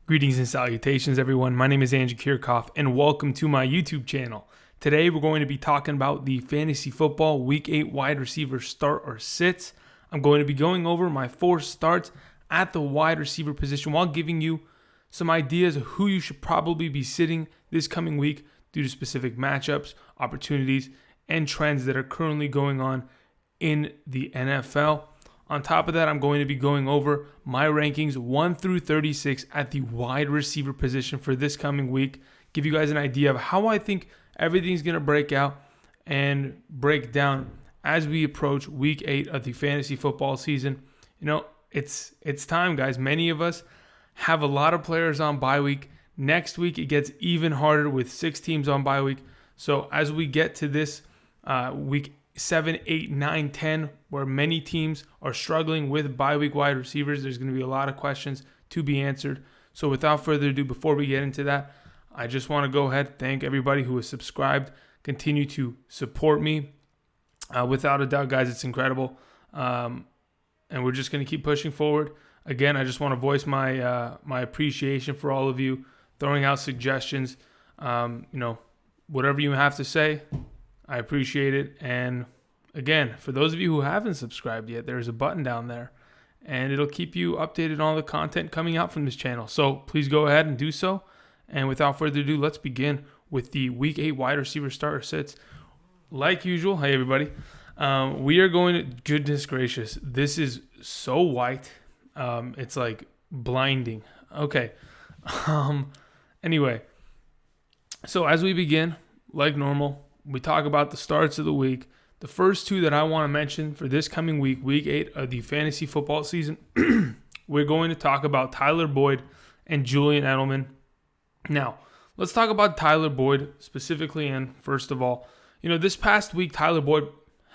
Greetings and salutations, everyone. My name is Andrew Kirchhoff, and welcome to my YouTube channel. Today, we're going to be talking about the Fantasy Football Week 8 wide receiver start or sits. I'm going to be going over my 4 starts at the wide receiver position while giving you some ideas of who you should probably be sitting this coming week due to specific matchups, opportunities, and trends that are currently going on in the NFL. On top of that, I'm going to be going over my rankings 1 through 36 at the wide receiver position for this coming week. Give you guys an idea of how I think everything's going to break out and break down as we approach week 8 of the fantasy football season. You know, it's time, guys. Many of us have a lot of players on bye week. Next week, it gets even harder with 6 teams on bye week. So as we get to this week 7, 8, 9, 10, where many teams are struggling with bye week wide receivers, there's going to be a lot of questions to be answered. So without further ado, before we get into that, I just want to go ahead and thank everybody who has subscribed. Continue to support me. Without a doubt, guys, it's incredible. And we're just going to keep pushing forward. Again, I just want to voice my appreciation for all of you throwing out suggestions. Whatever you have to say, I appreciate it. And again, for those of you who haven't subscribed yet, there's a button down there and it'll keep you updated on all the content coming out from this channel. So please go ahead and do so. And without further ado, let's begin with the week 8 wide receiver starter sits. Like usual, hey everybody, we are going to, goodness gracious, this is so white. It's like blinding. Okay. Anyway, so as we begin, like normal, we talk about the starts of the week. The first 2 that I want to mention for this coming week, week 8 of the fantasy football season, we're going to talk about Tyler Boyd and Julian Edelman. Now, let's talk about Tyler Boyd specifically. And first of all, this past week, Tyler Boyd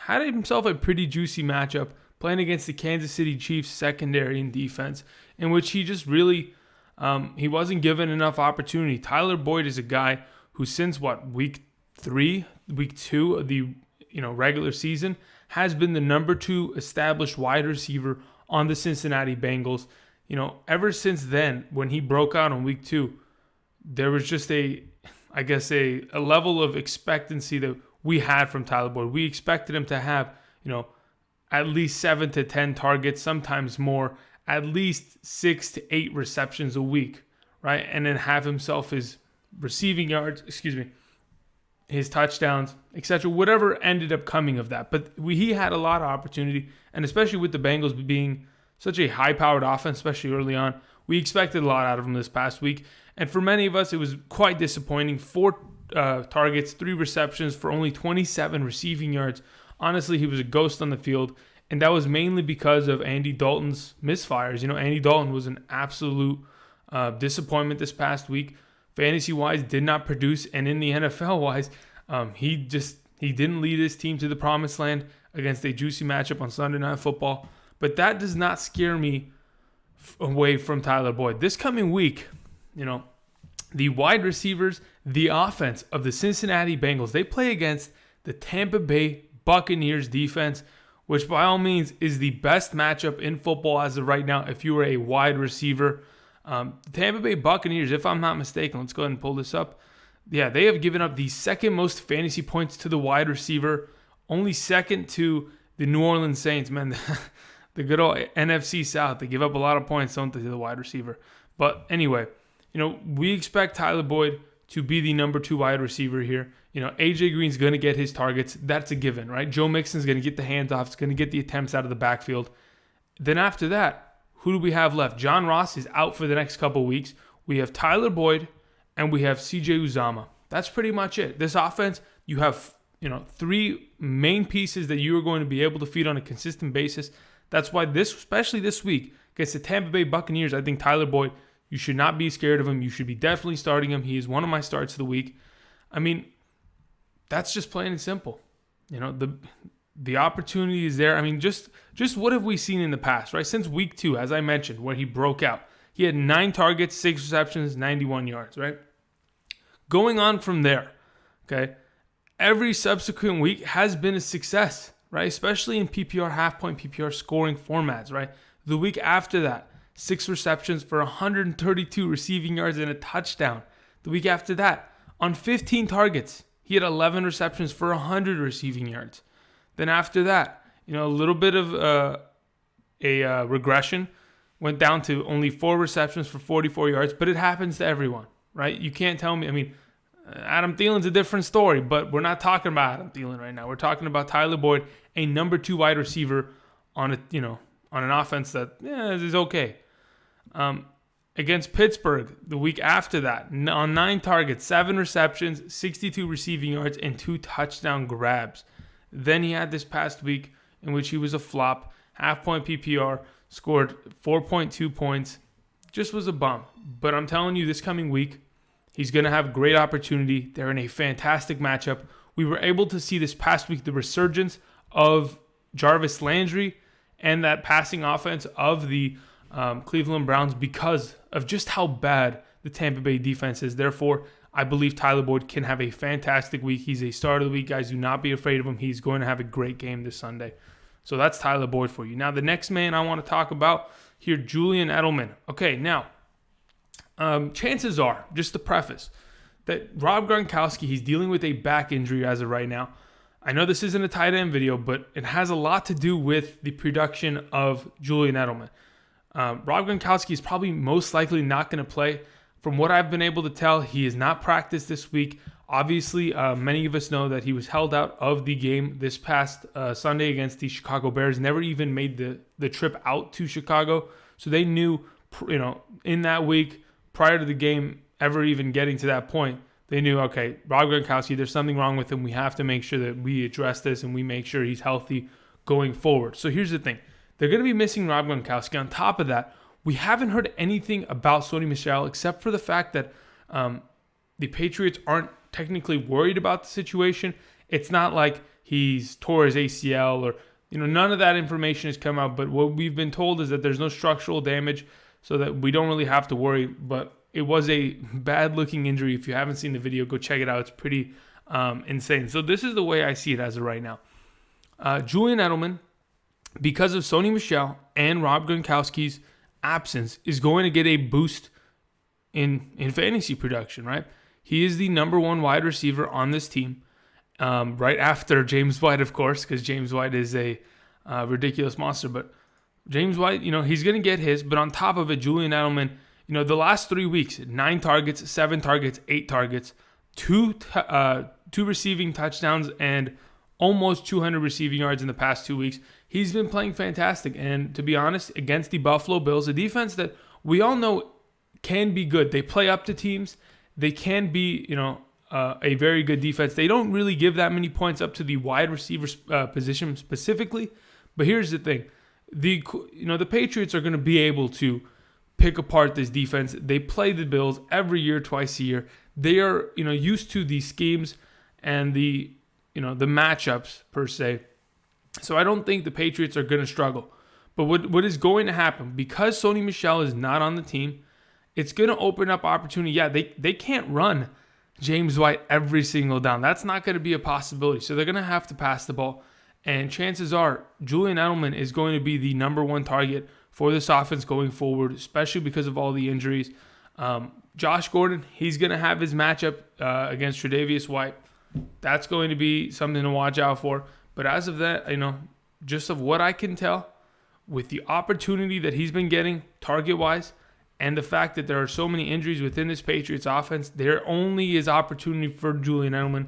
had himself a pretty juicy matchup playing against the Kansas City Chiefs secondary and defense, in which he just really, he wasn't given enough opportunity. Tyler Boyd is a guy who since week 2 of the regular season has been the number 2 established wide receiver on the Cincinnati Bengals. Ever since then, when he broke out on week 2, there was just a level of expectancy that we had from Tyler Boyd. We expected him to have, at least 7 to 10 targets, sometimes more, at least 6 to 8 receptions a week, right? And then have himself his receiving yards, his touchdowns, etc., whatever ended up coming of that. But he had a lot of opportunity, and especially with the Bengals being such a high-powered offense, especially early on, we expected a lot out of him this past week. And for many of us, it was quite disappointing. 4 targets, 3 receptions for only 27 receiving yards. Honestly, he was a ghost on the field, and that was mainly because of Andy Dalton's misfires. Andy Dalton was an absolute disappointment this past week. Fantasy-wise, did not produce, and in the NFL-wise, he didn't lead his team to the promised land against a juicy matchup on Sunday Night Football. But that does not scare me away from Tyler Boyd. This coming week, the wide receivers, the offense of the Cincinnati Bengals, they play against the Tampa Bay Buccaneers defense, which by all means is the best matchup in football as of right now if you are a wide receiver. The Tampa Bay Buccaneers, if I'm not mistaken, let's go ahead and pull this up. Yeah, they have given up the second most fantasy points to the wide receiver, only second to the New Orleans Saints. Man, the good old NFC South, they give up a lot of points, don't they, to the wide receiver. But anyway, we expect Tyler Boyd to be the number 2 wide receiver here. AJ Green's going to get his targets. That's a given, right? Joe Mixon's going to get the handoffs, he's going to get the attempts out of the backfield. Then after that, who do we have left? John Ross is out for the next couple weeks. We have Tyler Boyd and we have CJ Uzomah. That's pretty much it. This offense, you have 3 main pieces that you are going to be able to feed on a consistent basis. That's why especially this week against the Tampa Bay Buccaneers, I think Tyler Boyd, you should not be scared of him. You should be definitely starting him. He is one of my starts of the week. I mean, that's just plain and simple. The opportunity is there. I mean, just what have we seen in the past, right? Since week 2, as I mentioned, where he broke out. He had 9 targets, 6 receptions, 91 yards, right? Going on from there, okay, every subsequent week has been a success, right? Especially in PPR, half-point PPR scoring formats, right? The week after that, 6 receptions for 132 receiving yards and a touchdown. The week after that, on 15 targets, he had 11 receptions for 100 receiving yards. Then after that, a little bit of a regression. Went down to only 4 receptions for 44 yards, but it happens to everyone, right? You can't tell me. Adam Thielen's a different story, but we're not talking about Adam Thielen right now. We're talking about Tyler Boyd, a number 2 wide receiver on an offense that is okay. Against Pittsburgh, the week after that, on 9 targets, 7 receptions, 62 receiving yards, and 2 touchdown grabs. Then he had this past week in which he was a flop, half-point PPR, scored 4.2 points, just was a bum. But I'm telling you, this coming week, he's going to have great opportunity. They're in a fantastic matchup. We were able to see this past week the resurgence of Jarvis Landry and that passing offense of the Cleveland Browns because of just how bad the Tampa Bay defense is. Therefore, I believe Tyler Boyd can have a fantastic week. He's a start of the week, guys. Do not be afraid of him. He's going to have a great game this Sunday. So that's Tyler Boyd for you. Now, the next man I want to talk about here, Julian Edelman. Okay, now, chances are, just to preface, that Rob Gronkowski, he's dealing with a back injury as of right now. I know this isn't a tight end video, but it has a lot to do with the production of Julian Edelman. Rob Gronkowski is probably most likely not going to play. From what I've been able to tell, he has not practiced this week. Obviously, many of us know that he was held out of the game this past Sunday against the Chicago Bears. Never even made the trip out to Chicago. So they knew, in that week, prior to the game ever even getting to that point, they knew, okay, Rob Gronkowski, there's something wrong with him. We have to make sure that we address this and we make sure he's healthy going forward. So here's the thing. They're going to be missing Rob Gronkowski. On top of that, we haven't heard anything about Sony Michel except for the fact that the Patriots aren't technically worried about the situation. It's not like he's tore his ACL or, none of that information has come out. But what we've been told is that there's no structural damage so that we don't really have to worry. But it was a bad-looking injury. If you haven't seen the video, go check it out. It's pretty insane. So this is the way I see it as of right now. Julian Edelman, because of Sony Michel and Rob Gronkowski's absence, is going to get a boost in fantasy production, right? He is the number 1 wide receiver on this team, right after James White, of course, because James White is a ridiculous monster. But James White, he's going to get his. But on top of it, Julian Edelman, the last 3 weeks, 9 targets, 7 targets, 8 targets, 2 receiving touchdowns, and almost 200 receiving yards in the past 2 weeks. He's been playing fantastic. And to be honest, against the Buffalo Bills, a defense that we all know can be good. They play up to teams. They can be, a very good defense. They don't really give that many points up to the wide receiver position specifically. But here's the thing. The Patriots are going to be able to pick apart this defense. They play the Bills every year, twice a year. They are, used to the schemes and the matchups per se. So I don't think the Patriots are going to struggle. But what is going to happen, because Sony Michel is not on the team, it's going to open up opportunity. Yeah, they can't run James White every single down. That's not going to be a possibility. So they're going to have to pass the ball. And chances are Julian Edelman is going to be the number 1 target for this offense going forward, especially because of all the injuries. Josh Gordon, he's going to have his matchup against Tre'Davious White. That's going to be something to watch out for. But as of that, just of what I can tell, with the opportunity that he's been getting target-wise and the fact that there are so many injuries within this Patriots offense, there only is opportunity for Julian Edelman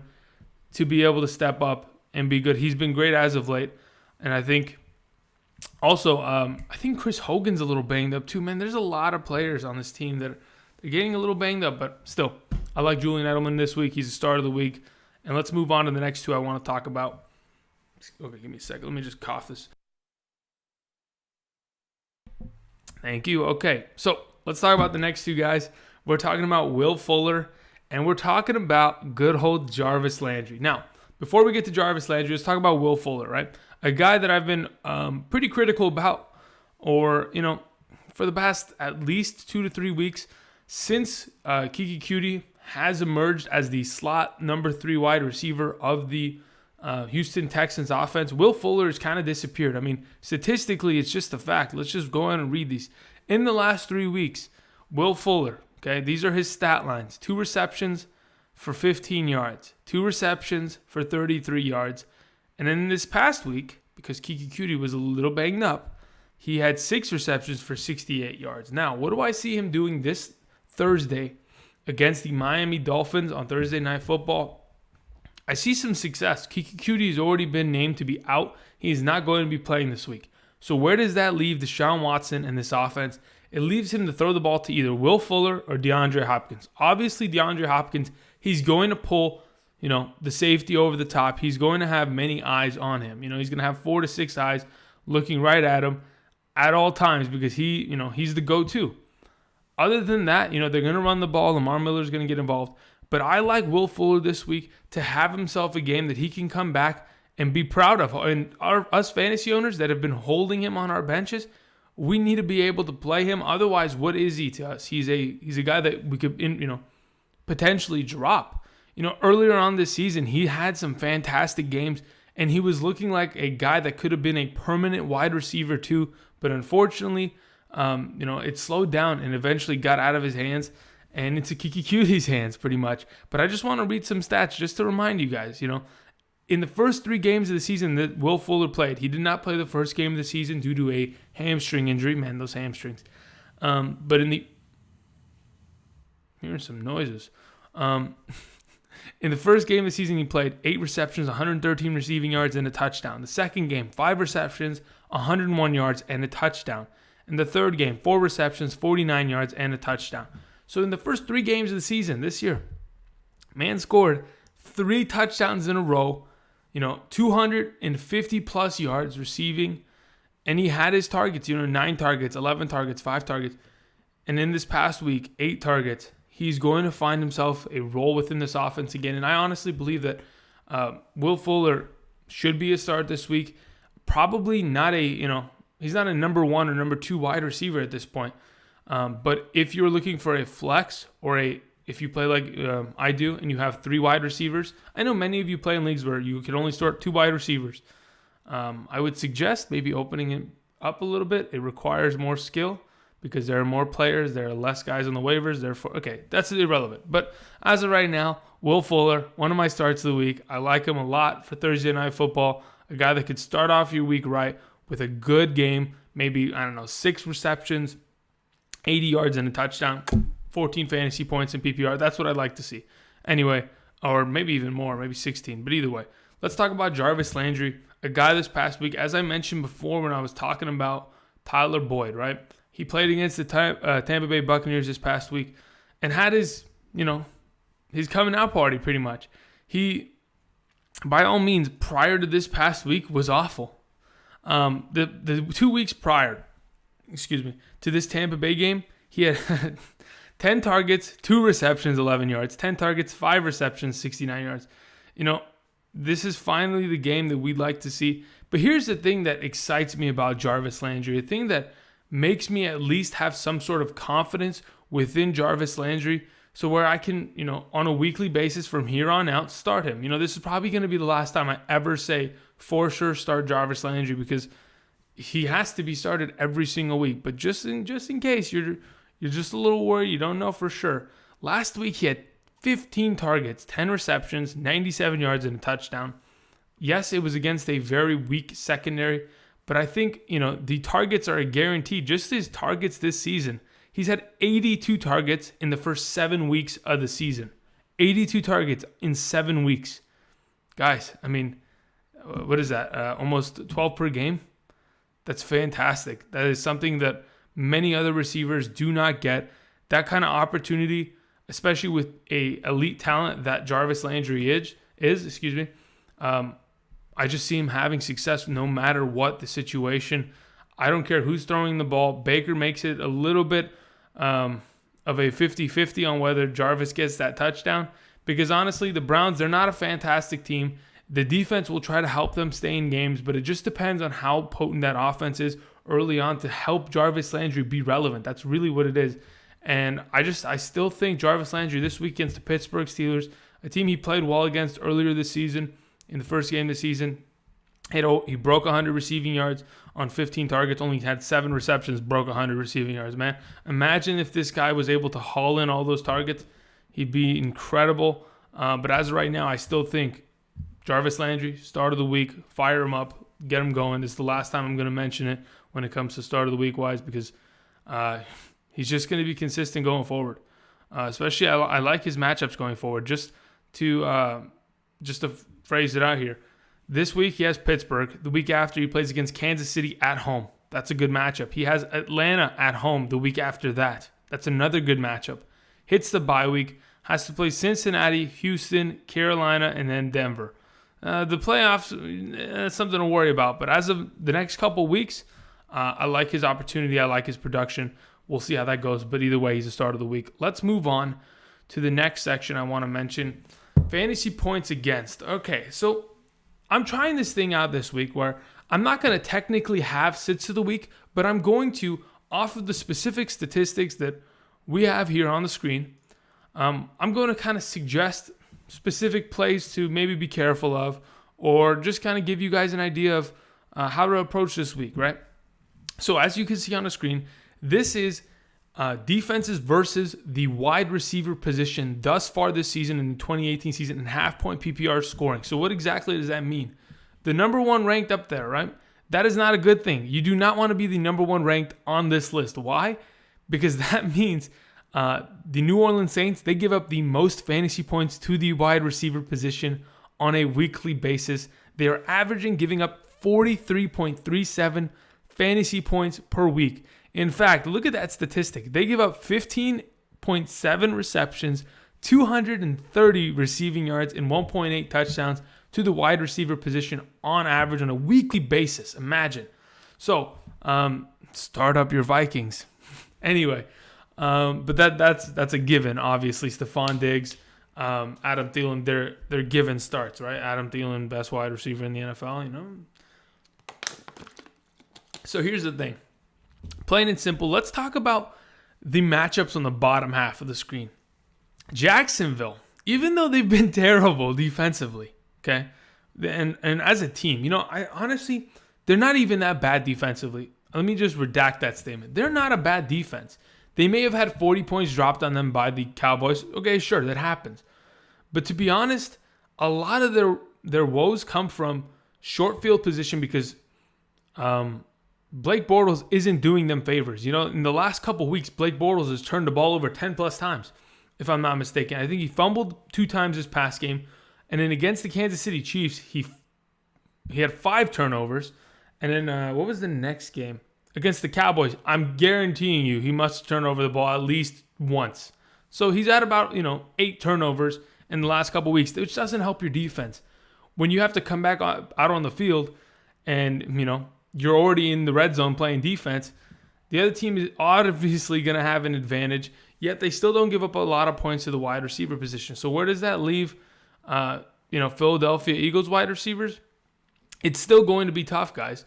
to be able to step up and be good. He's been great as of late. And I think also, I think Chris Hogan's a little banged up too. Man, there's a lot of players on this team that are getting a little banged up. But still, I like Julian Edelman this week. He's the start of the week. And let's move on to the next 2 I want to talk about. Okay, give me a second. Let me just cough this. Thank you. Okay, so let's talk about the next 2 guys. We're talking about Will Fuller, and we're talking about good old Jarvis Landry. Now, before we get to Jarvis Landry, let's talk about Will Fuller, right? A guy that I've been pretty critical about, or, for the past at least 2 to 3 weeks, since Kiki Cutie has emerged as the slot number 3 wide receiver of the Houston Texans offense. Will Fuller has kind of disappeared. I mean, statistically, it's just a fact. Let's just go ahead and read these. In the last 3 weeks, Will Fuller, okay, these are his stat lines. 2 receptions for 15 yards, 2 receptions for 33 yards. And then in this past week, because Kiki Cutie was a little banged up, he had 6 receptions for 68 yards. Now, what do I see him doing this Thursday against the Miami Dolphins on Thursday Night Football? I see some success. Kiki Cutie has already been named to be out. He is not going to be playing this week. So where does that leave Deshaun Watson and this offense? It leaves him to throw the ball to either Will Fuller or DeAndre Hopkins. Obviously, DeAndre Hopkins, he's going to pull, the safety over the top. He's going to have many eyes on him. He's going to have 4 to 6 eyes looking right at him at all times because he's the go-to. Other than that, they're going to run the ball. Lamar Miller's going to get involved. But I like Will Fuller this week to have himself a game that he can come back and be proud of. And us fantasy owners that have been holding him on our benches, we need to be able to play him. Otherwise, what is he to us? He's a guy that we could potentially drop. Earlier on this season, he had some fantastic games, and he was looking like a guy that could have been a permanent wide receiver too. But unfortunately, it slowed down and eventually got out of his hands and into Kiki Cutie's hands pretty much. But I just want to read some stats just to remind you guys, in the first 3 games of the season that Will Fuller played, he did not play the first game of the season due to a hamstring injury. Man, those hamstrings. But hearing some noises. In the first game of the season, he played 8 receptions, 113 receiving yards, and a touchdown. The second game, 5 receptions, 101 yards, and a touchdown. In the third game, 4 receptions, 49 yards, and a touchdown. So in the first 3 games of the season this year, man scored 3 touchdowns in a row, 250 plus yards receiving, and he had his targets, 9 targets, 11 targets, 5 targets. And in this past week, 8 targets. He's going to find himself a role within this offense again. And I honestly believe that Will Fuller should be a start this week. Probably not he's not a number 1 or number 2 wide receiver at this point. But if you're looking for a flex or if you play like I do and you have 3 wide receivers, I know many of you play in leagues where you can only start 2 wide receivers. I would suggest maybe opening it up a little bit. It requires more skill because there are more players, there are less guys on the waivers. Therefore, okay, that's irrelevant. But as of right now, Will Fuller, one of my starts of the week. I like him a lot for Thursday Night Football. A guy that could start off your week right with a good game, maybe, 6 receptions, 80 yards and a touchdown, 14 fantasy points in PPR. That's what I'd like to see. Anyway, or maybe even more, maybe 16. But either way, let's talk about Jarvis Landry, a guy this past week, as I mentioned before when I was talking about Tyler Boyd, right? He played against the Tampa Bay Buccaneers this past week and had his coming out party pretty much. He, by all means, prior to this past week was awful. The 2 weeks prior, to this Tampa Bay game, he had 10 targets, 2 receptions, 11 yards, 10 targets, 5 receptions, 69 yards. This is finally the game that we'd like to see. But here's the thing that excites me about Jarvis Landry, a thing that makes me at least have some sort of confidence within Jarvis Landry, so where I can, on a weekly basis from here on out, start him. This is probably going to be the last time I ever say for sure start Jarvis Landry because he has to be started every single week. But just in case you're just a little worried, you don't know for sure. Last week he had 15 targets, 10 receptions, 97 yards, and a touchdown. Yes, it was against a very weak secondary, but I think, the targets are a guarantee. Just his targets this season, he's had 82 targets in the first 7 weeks of the season. 82 targets in 7 weeks. Guys, what is that? Almost 12 per game? That's fantastic. That is something that many other receivers do not get. That kind of opportunity, especially with a elite talent that Jarvis Landry is. I just see him having success no matter what the situation. I don't care who's throwing the ball. Baker makes it a little bit of a 50-50 on whether Jarvis gets that touchdown. Because honestly, the Browns, they're not a fantastic team. The defense will try to help them stay in games, but it just depends on how potent that offense is early on to help Jarvis Landry be relevant. That's really what it is. And I still think Jarvis Landry this week against the Pittsburgh Steelers, a team he played well against earlier this season, in the first game of the season, He broke 100 receiving yards on 15 targets, only had 7 receptions, broke 100 receiving yards, man. Imagine if this guy was able to haul in all those targets. He'd be incredible. But as of right now, I still think Jarvis Landry, start of the week, fire him up, get him going. This is the last time I'm going to mention it when it comes to start of the week wise, because he's just going to be consistent going forward. Especially, I like his matchups going forward. Just to phrase it out here. This week, he has Pittsburgh. The week after, he plays against Kansas City at home. That's a good matchup. He has Atlanta at home the week after that. That's another good matchup. Hits the bye week. Has to play Cincinnati, Houston, Carolina, and then Denver. The playoffs, something to worry about. But as of the next couple weeks, I like his opportunity. I like his production. We'll see how that goes. But either way, he's the start of the week. Let's move on to the next section I want to mention. Fantasy points against. Okay, so I'm trying this thing out this week where I'm not going to technically have sits of the week, but I'm going to, off of the specific statistics that we have here on the screen, I'm going to kind of suggest specific plays to maybe be careful of, or just kind of give you guys an idea of how to approach this week, right? So as you can see on the screen, this is defenses versus the wide receiver position thus far this season in the 2018 season in half-point PPR scoring. So what exactly does that mean? The number one ranked up there, right? That is not a good thing. You do not want to be the number one ranked on this list. Why? Because that means the New Orleans Saints, they give up the most fantasy points to the wide receiver position on a weekly basis. They are averaging giving up 43.37 fantasy points per week. In fact, look at that statistic. They give up 15.7 receptions, 230 receiving yards, and 1.8 touchdowns to the wide receiver position on average on a weekly basis. Imagine. So, start up your Vikings. Anyway, but that's a given. Obviously, Stefon Diggs, Adam Thielen, they're given starts, right? Adam Thielen, best wide receiver in the NFL, you know. So here's the thing. Plain and simple, let's talk about the matchups on the bottom half of the screen. Jacksonville, even though they've been terrible defensively, okay, and as a team, you know, I honestly, they're not even that bad defensively. Let me just redact that statement. They're not a bad defense. They may have had 40 points dropped on them by the Cowboys. Okay, sure, that happens. But to be honest, a lot of their woes come from short field position because Blake Bortles isn't doing them favors. You know, in the last couple weeks, Blake Bortles has turned the ball over 10 plus times, if I'm not mistaken. I think he fumbled 2 times this past game. And then against the Kansas City Chiefs, he had 5 turnovers. And then what was the next game? Against the Cowboys, I'm guaranteeing you he must turn over the ball at least once. So he's at about, 8 turnovers in the last couple weeks, which doesn't help your defense. When you have to come back out on the field and, you're already in the red zone playing defense, the other team is obviously going to have an advantage, yet they still don't give up a lot of points to the wide receiver position. So where does that leave, Philadelphia Eagles wide receivers? It's still going to be tough, guys.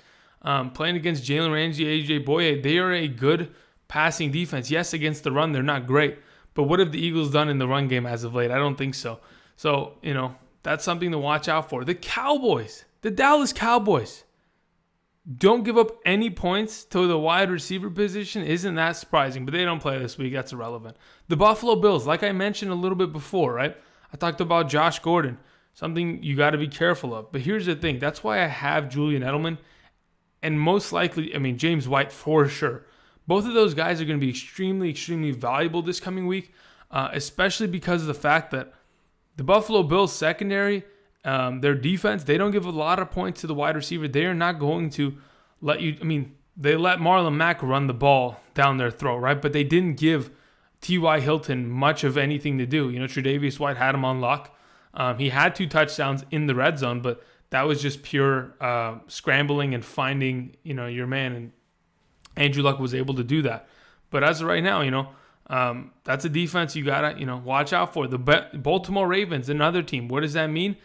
Playing against Jalen Ramsey, AJ Boye, they are a good passing defense. Yes, against the run, they're not great. But what have the Eagles done in the run game as of late? I don't think so. So, that's something to watch out for. The Cowboys, the Dallas Cowboys, don't give up any points to the wide receiver position. Isn't that surprising? But they don't play this week. That's irrelevant. The Buffalo Bills, like I mentioned a little bit before, right? I talked about Josh Gordon, something you got to be careful of. But here's the thing. That's why I have Julian Edelman. And most likely, James White for sure. Both of those guys are going to be extremely, extremely valuable this coming week, especially because of the fact that the Buffalo Bills secondary, their defense, they don't give a lot of points to the wide receiver. They are not going to let you, they let Marlon Mack run the ball down their throat, right? But they didn't give T.Y. Hilton much of anything to do. Tre'Davious White had him on lock. He had 2 touchdowns in the red zone, but that was just pure scrambling and finding, your man. And Andrew Luck was able to do that. But as of right now, that's a defense you got to, watch out for. The Baltimore Ravens, another team. What does that mean?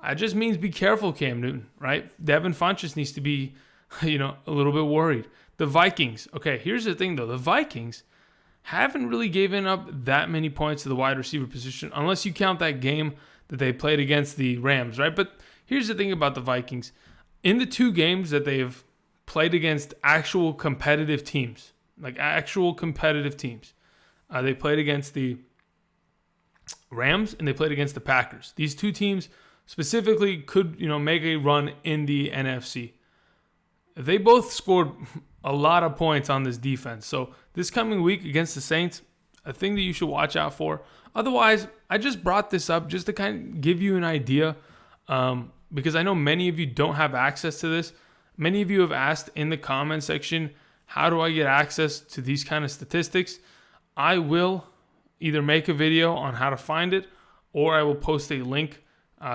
It just means be careful, Cam Newton, right? Devin Funchess needs to be, a little bit worried. The Vikings. Okay, here's the thing, though. The Vikings haven't really given up that many points to the wide receiver position, unless you count that game that they played against the Rams, right? But here's the thing about the Vikings. In the 2 games that they've played against actual competitive teams, they played against the Rams and they played against the Packers. These 2 teams specifically could, make a run in the NFC. They both scored a lot of points on this defense. So this coming week against the Saints, a thing that you should watch out for. Otherwise, I just brought this up just to kind of give you an idea, because I know many of you don't have access to this. Many of you have asked in the comment section, how do I get access to these kind of statistics? I will either make a video on how to find it, or I will post a link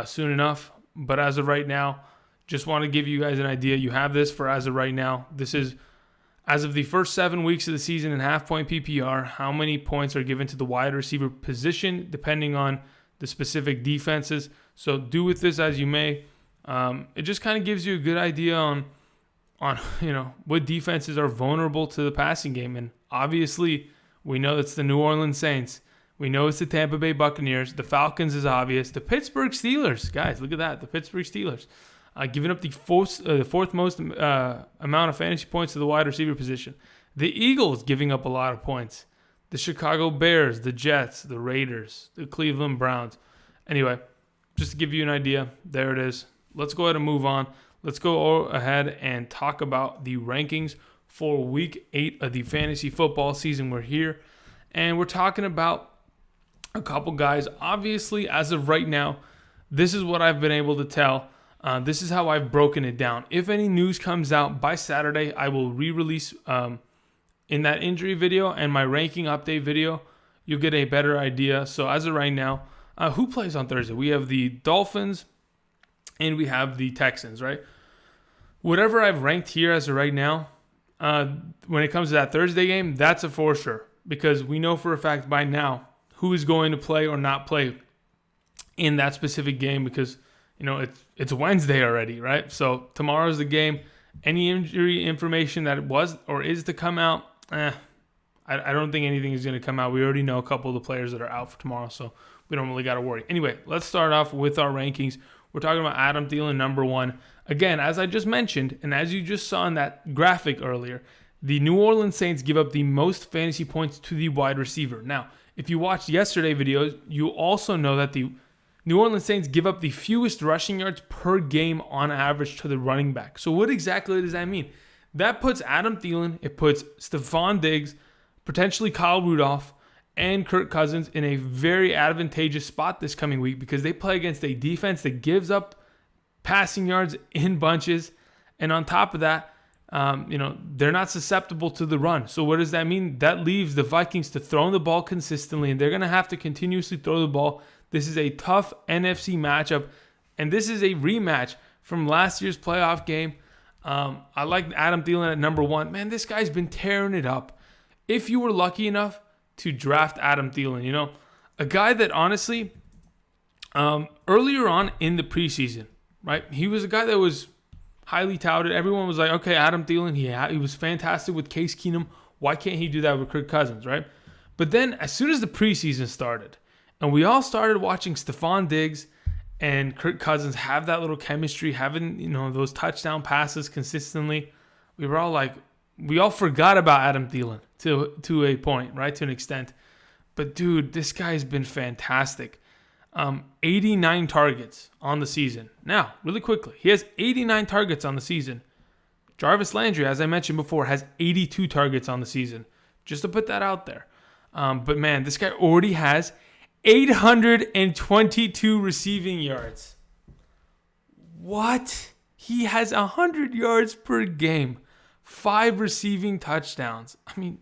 soon enough. But as of right now, just want to give you guys an idea. You have this for as of right now. This is as of the first 7 weeks of the season in half-point PPR, how many points are given to the wide receiver position, depending on the specific defenses. So do with this as you may. It just kind of gives you a good idea on what defenses are vulnerable to the passing game. And obviously, we know it's the New Orleans Saints. We know it's the Tampa Bay Buccaneers. The Falcons is obvious. The Pittsburgh Steelers, guys, look at that. The Pittsburgh Steelers. Giving up the fourth most amount of fantasy points to the wide receiver position. The Eagles giving up a lot of points. The Chicago Bears, the Jets, the Raiders, the Cleveland Browns. Anyway, just to give you an idea, there it is. Let's go ahead and move on. Let's go ahead and talk about the rankings for Week 8 of the fantasy football season. We're here, and we're talking about a couple guys. Obviously, as of right now, this is what I've been able to tell. This is how I've broken it down. If any news comes out by Saturday, I will re-release in that injury video and my ranking update video. You'll get a better idea. So as of right now, who plays on Thursday? We have the Dolphins and we have the Texans, right? Whatever I've ranked here as of right now, when it comes to that Thursday game, that's a for sure. Because we know for a fact by now who is going to play or not play in that specific game, because it's Wednesday already, right? So tomorrow's the game. Any injury information that was or is to come out, I don't think anything is going to come out. We already know a couple of the players that are out for tomorrow, so we don't really got to worry. Anyway, let's start off with our rankings. We're talking about Adam Thielen, number 1. Again, as I just mentioned, and as you just saw in that graphic earlier, the New Orleans Saints give up the most fantasy points to the wide receiver. Now, if you watched yesterday's videos, you also know that the New Orleans Saints give up the fewest rushing yards per game on average to the running back. So what exactly does that mean? That puts Adam Thielen, it puts Stefon Diggs, potentially Kyle Rudolph, and Kirk Cousins in a very advantageous spot this coming week, because they play against a defense that gives up passing yards in bunches. And on top of that, they're not susceptible to the run. So what does that mean? That leaves the Vikings to throw the ball consistently, and they're going to have to continuously throw the ball. This is a tough NFC matchup, and this is a rematch from last year's playoff game. I like Adam Thielen at number 1. Man, this guy's been tearing it up. If you were lucky enough to draft Adam Thielen, a guy that honestly, earlier on in the preseason, right, he was a guy that was highly touted. Everyone was like, okay, Adam Thielen, he was fantastic with Case Keenum. Why can't he do that with Kirk Cousins, right? But then as soon as the preseason started, and we all started watching Stefon Diggs and Kirk Cousins have that little chemistry, having, those touchdown passes consistently, we were all like, we all forgot about Adam Thielen to a point, right? To an extent. But dude, this guy's been fantastic. 89 targets on the season. Now, really quickly, he has 89 targets on the season. Jarvis Landry, as I mentioned before, has 82 targets on the season. Just to put that out there. But man, this guy already has 822 receiving yards. What? He has 100 yards per game. 5 receiving touchdowns. I mean,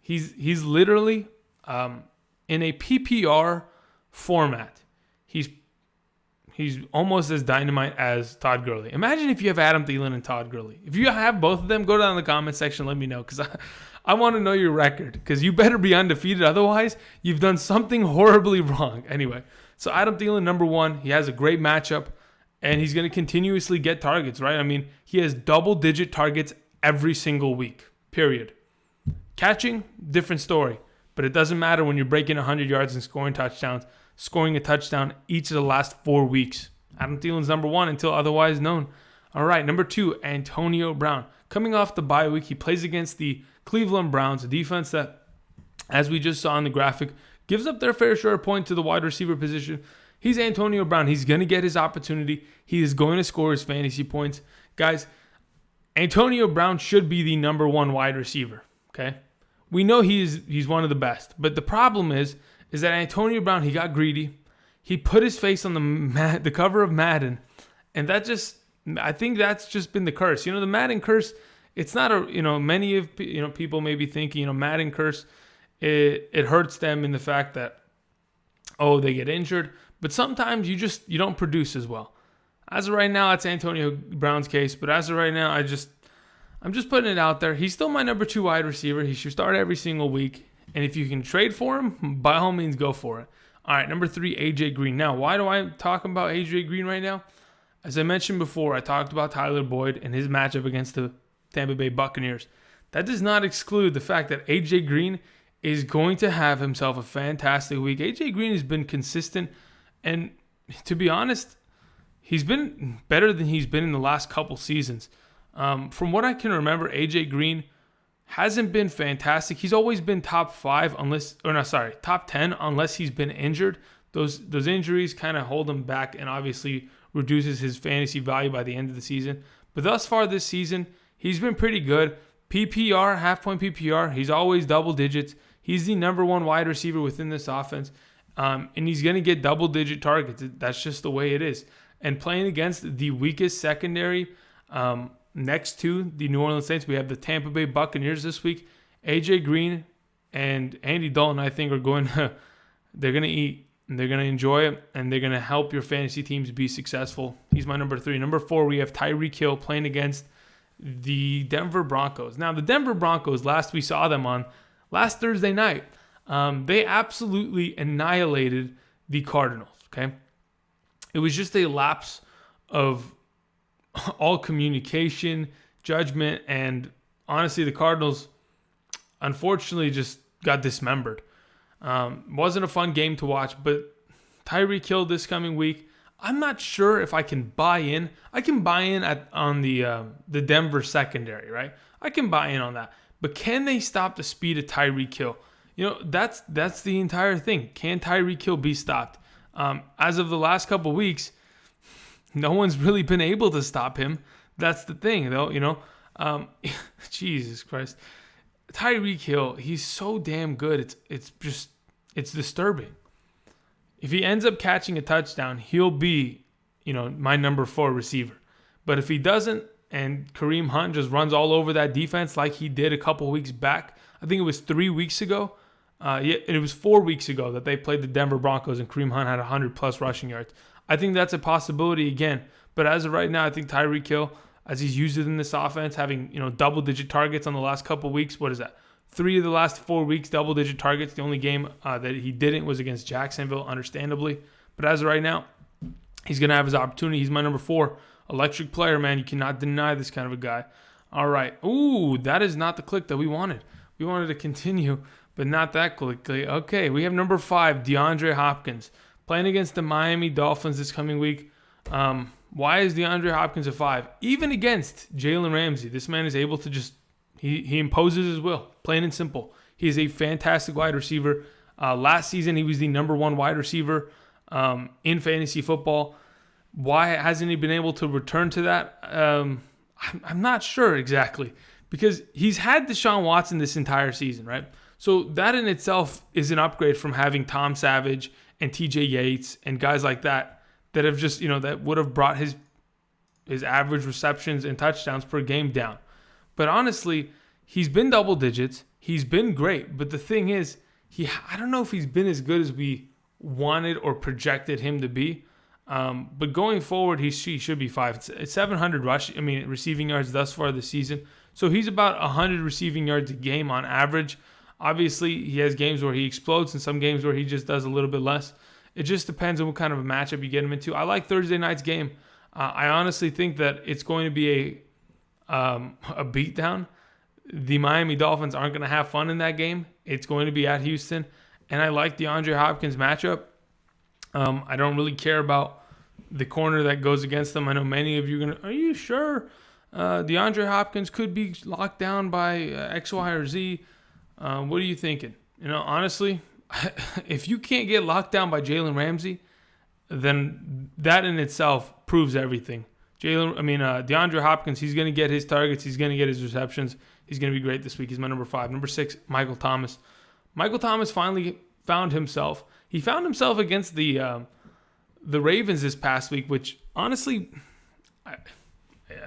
he's literally in a PPR format. He's almost as dynamite as Todd Gurley. Imagine if you have Adam Thielen and Todd Gurley. If you have both of them, go down in the comment section. Let me know, because I want to know your record, because you better be undefeated. Otherwise, you've done something horribly wrong. Anyway, so Adam Thielen, number 1. He has a great matchup, and he's going to continuously get targets, right? I mean, he has double-digit targets every single week, period. Catching, different story. But it doesn't matter when you're breaking 100 yards and scoring touchdowns, scoring a touchdown each of the last 4 weeks. Adam Thielen's number 1 until otherwise known. All right, number 2, Antonio Brown. Coming off the bye week, he plays against the Cleveland Browns, a defense that, as we just saw in the graphic, gives up their fair share of points to the wide receiver position. He's Antonio Brown. He's going to get his opportunity. He is going to score his fantasy points. Guys, Antonio Brown should be the number 1 wide receiver, okay? We know he's one of the best. But the problem is that Antonio Brown, he got greedy. He put his face on the cover of Madden. And I think that's just been the curse. The Madden curse, it's not many of people may be thinking, Madden curse, it hurts them in the fact that, they get injured. But sometimes you don't produce as well. As of right now, it's Antonio Brown's case. But as of right now, I'm just putting it out there. He's still my number 2 wide receiver. He should start every single week. And if you can trade for him, by all means, go for it. All right, number 3, AJ Green. Now, why do I talk about AJ Green right now? As I mentioned before, I talked about Tyler Boyd and his matchup against the Tampa Bay Buccaneers. That does not exclude the fact that AJ Green is going to have himself a fantastic week. AJ Green has been consistent, and to be honest, he's been better than he's been in the last couple seasons. From what I can remember, AJ Green hasn't been fantastic. He's always been top 10 unless he's been injured. Those injuries kind of hold him back and obviously reduces his fantasy value by the end of the season. But thus far this season, he's been pretty good. PPR, half-point PPR, he's always double digits. He's the number 1 wide receiver within this offense. And he's going to get double-digit targets. That's just the way it is. And playing against the weakest secondary next to the New Orleans Saints, we have the Tampa Bay Buccaneers this week. AJ Green and Andy Dalton, I think, they're going to eat, and they're going to enjoy it, and they're going to help your fantasy teams be successful. He's my number 3. Number 4, we have Tyreek Hill playing against the Denver Broncos. Now, the Denver Broncos, last we saw them on last Thursday night, they absolutely annihilated the Cardinals, okay? It was just a lapse of all communication, judgment, and honestly, the Cardinals, unfortunately, just got dismembered. Wasn't a fun game to watch, but Tyreek Hill this coming week, I'm not sure if I can buy in. I can buy in on the Denver secondary, right? I can buy in on that. But can they stop the speed of Tyreek Hill? That's the entire thing. Can Tyreek Hill be stopped? As of the last couple weeks, no one's really been able to stop him. That's the thing, though, Jesus Christ. Tyreek Hill, he's so damn good. It's disturbing. If he ends up catching a touchdown, he'll be, my number 4 receiver. But if he doesn't, and Kareem Hunt just runs all over that defense like he did a couple weeks back, I think it was 3 weeks ago. It was 4 weeks ago that they played the Denver Broncos and Kareem Hunt had 100+ rushing yards. I think that's a possibility again. But as of right now, I think Tyreek Hill, as he's used it in this offense, having double-digit targets on the last couple weeks. What is that? 3 of the last 4 weeks, double-digit targets. The only game that he didn't was against Jacksonville, understandably. But as of right now, he's going to have his opportunity. He's my number 4. Electric player, man. You cannot deny this kind of a guy. All right. Ooh, that is not the click that we wanted. We wanted to continue, but not that quickly. Okay, we have number 5, DeAndre Hopkins, playing against the Miami Dolphins this coming week. Why is DeAndre Hopkins a 5? Even against Jalen Ramsey, this man is able to just, he imposes his will, plain and simple. He is a fantastic wide receiver. Last season, he was the number 1 wide receiver in fantasy football. Why hasn't he been able to return to that? I'm not sure exactly, because he's had Deshaun Watson this entire season, right? So that in itself is an upgrade from having Tom Savage and TJ Yates and guys like that have just, that would have brought his average receptions and touchdowns per game down. But honestly, he's been double digits. He's been great. But the thing is, I don't know if he's been as good as we wanted or projected him to be. But going forward, he should be 5. It's 700 receiving yards thus far this season. So he's about 100 receiving yards a game on average. Obviously, he has games where he explodes and some games where he just does a little bit less. It just depends on what kind of a matchup you get him into. I like Thursday night's game. I honestly think that it's going to be a beatdown. The Miami Dolphins aren't going to have fun in that game. It's going to be at Houston. And I like DeAndre Hopkins' matchup. I don't really care about the corner that goes against them. I know many of you are going to, are you sure DeAndre Hopkins could be locked down by X, Y, or Z? What are you thinking? Honestly, if you can't get locked down by Jalen Ramsey, then that in itself proves everything. DeAndre Hopkins, he's going to get his targets. He's going to get his receptions. He's going to be great this week. He's my number 5. Number 6, Michael Thomas. Michael Thomas finally found himself. He found himself against the Ravens this past week, which honestly,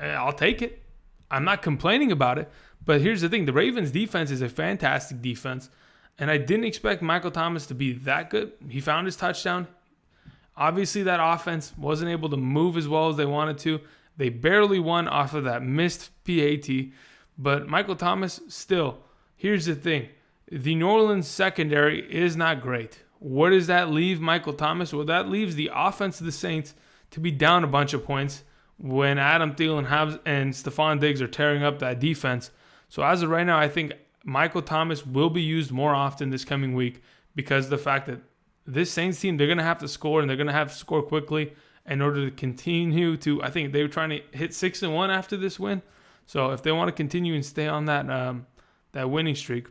I'll take it. I'm not complaining about it. But here's the thing. The Ravens defense is a fantastic defense. And I didn't expect Michael Thomas to be that good. He found his touchdown. Obviously, that offense wasn't able to move as well as they wanted to. They barely won off of that missed PAT. But Michael Thomas, still, here's the thing. The New Orleans secondary is not great. Where does that leave Michael Thomas? Well, that leaves the offense of the Saints to be down a bunch of points when Adam Thielen and Stefon Diggs are tearing up that defense. So as of right now, I think Michael Thomas will be used more often this coming week because of the fact that this Saints team, they're going to have to score, and they're going to have to score quickly in order to continue to, I think they were trying to hit 6-1 after this win. So if they want to continue and stay on that winning streak,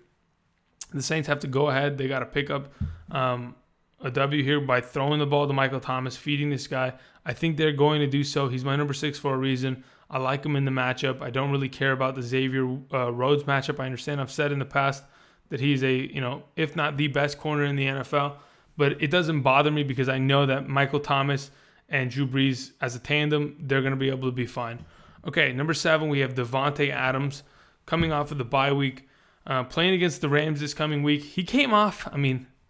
the Saints have to go ahead. They got to pick up a W here by throwing the ball to Michael Thomas, feeding this guy. I think they're going to do so. He's my number 6 for a reason. I like him in the matchup. I don't really care about the Xavier Rhodes matchup. I understand I've said in the past that he's if not the best corner in the NFL. But it doesn't bother me because I know that Michael Thomas and Drew Brees as a tandem, they're going to be able to be fine. Okay, number 7, we have Davnate Adams coming off of the bye week, playing against the Rams this coming week. He came off,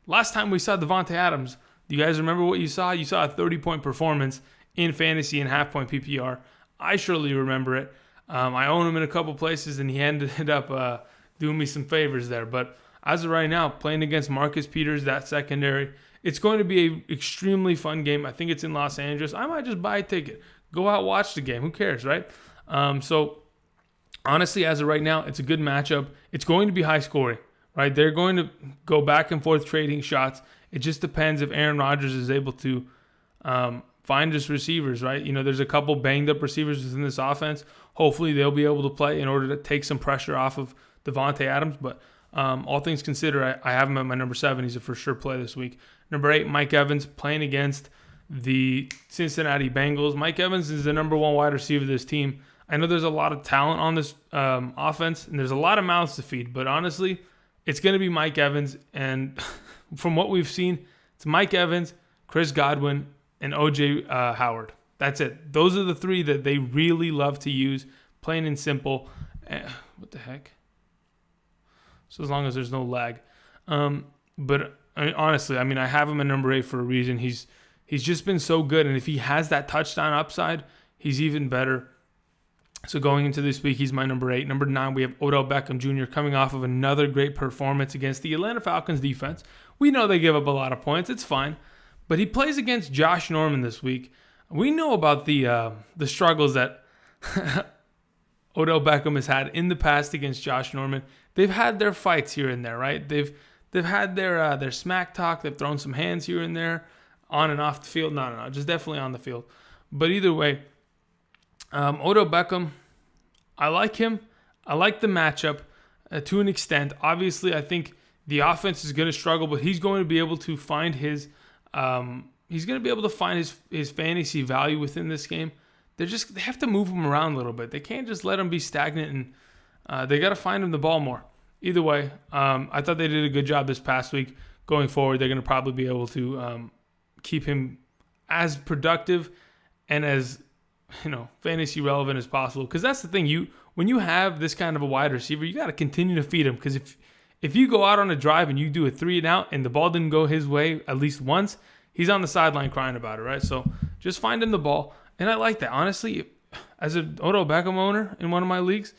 last time we saw Davnate Adams, do you guys remember what you saw? You saw a 30-point performance in fantasy and half-point PPR. I surely remember it. I own him in a couple places, and he ended up doing me some favors there. But as of right now, playing against Marcus Peters, that secondary, it's going to be an extremely fun game. I think it's in Los Angeles. I might just buy a ticket. Go out, watch the game. Who cares, right? So, honestly, as of right now, it's a good matchup. It's going to be high scoring, right? They're going to go back and forth trading shots. It just depends if Aaron Rodgers is able to find his receivers, right? There's a couple banged-up receivers within this offense. Hopefully, they'll be able to play in order to take some pressure off of Davnate Adams, but all things considered, I have him at my number 7. He's a for sure play this week. Number 8, Mike Evans playing against the Cincinnati Bengals. Mike Evans is the number 1 wide receiver of this team. I know there's a lot of talent on this offense, and there's a lot of mouths to feed, but honestly, it's going to be Mike Evans. And from what we've seen, it's Mike Evans, Chris Godwin, and O.J. Howard. That's it. Those are the 3 that they really love to use, plain and simple. What the heck? So as long as there's no lag. But honestly, I have him at number 8 for a reason. He's just been so good, and if he has that touchdown upside, he's even better. So going into this week, he's my number 8. Number 9, we have Odell Beckham Jr. coming off of another great performance against the Atlanta Falcons defense. We know they give up a lot of points. It's fine. But he plays against Josh Norman this week. We know about the struggles that Odell Beckham has had in the past against Josh Norman. They've had their fights here and there, right? They've had their smack talk. They've thrown some hands here and there, on and off the field. No, just definitely on the field. But either way, Odell Beckham, I like him. I like the matchup to an extent. Obviously, I think the offense is going to struggle, but he's going to be able to find his fantasy value within this game. They have to move him around a little bit. They can't just let him be stagnant, and they got to find him the ball more. Either way, I thought they did a good job this past week. Going forward, they're going to probably be able to keep him as productive and as fantasy relevant as possible. Because that's the thing. When you have this kind of a wide receiver, you got to continue to feed him. Because if you go out on a drive and you do a 3 and out and the ball didn't go his way at least once, he's on the sideline crying about it, right? So just find him the ball. And I like that. Honestly, as an Odell Beckham owner in one of my leagues,